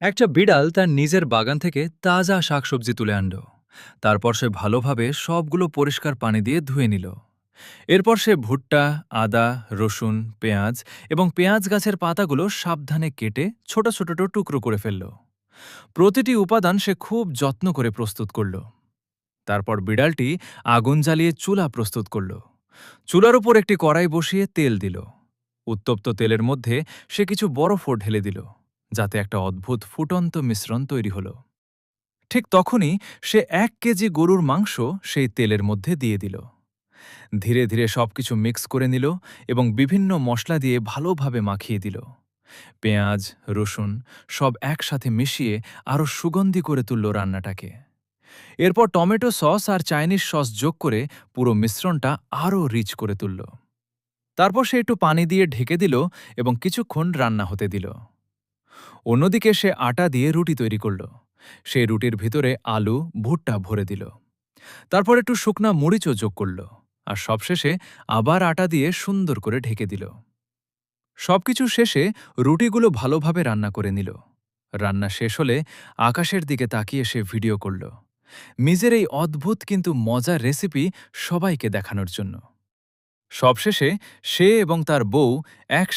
একটা বিড়াল তার নিজের বাগান থেকে তাজা শাকসবজি তুলে আনলো। তারপর সে ভালোভাবে সবগুলো পরিষ্কার পানি দিয়ে ধুয়ে নিল। এরপর সে ভুট্টা, আদা, রসুন, পেঁয়াজ এবং পেঁয়াজ গাছের পাতাগুলো সাবধানে কেটে ছোট ছোট টুকরো করে ফেলল। প্রতিটি উপাদান সে খুব যত্ন করে প্রস্তুত করল। তারপর বিড়ালটি আগুন জ্বালিয়ে চুলা প্রস্তুত করল। চুলার উপর একটি কড়াই বসিয়ে তেল দিল। উত্তপ্ত তেলের মধ্যে সে কিছু বরফও ঢেলে দিল, যাতে একটা অদ্ভুত ফুটন্ত মিশ্রণ তৈরি হল। ঠিক তখনই সে 1 কেজি গরুর মাংস সেই তেলের মধ্যে দিয়ে দিল। ধীরে ধীরে সবকিছু মিক্স করে নিল এবং বিভিন্ন মশলা দিয়ে ভালোভাবে মাখিয়ে দিল। পেঁয়াজ, রসুন সব একসাথে মিশিয়ে আরও সুগন্ধি করে তুলল রান্নাটাকে। এরপর টমেটো সস আর চাইনিজ সস যোগ করে পুরো মিশ্রণটা আরও রিচ করে তুলল। তারপর সে একটু পানি দিয়ে ঢেকে দিল এবং কিছুক্ষণ রান্না হতে দিল। অন্যদিকে সে আটা দিয়ে রুটি তৈরি করল। সেই রুটির ভিতরে আলু, ভুট্টা ভরে দিল। তারপর একটু শুকনা মরিচও যোগ করল। আর সবশেষে আবার আটা দিয়ে সুন্দর করে ঢেকে দিল। সবকিছু শেষে রুটিগুলো ভালোভাবে রান্না করে নিল। রান্না শেষ হলে আকাশের দিকে তাকিয়ে সে ভিডিও করল, নিজের এই অদ্ভুত কিন্তু মজার রেসিপি সবাইকে দেখানোর জন্য। সবশেষে সে এবং তার বউ এক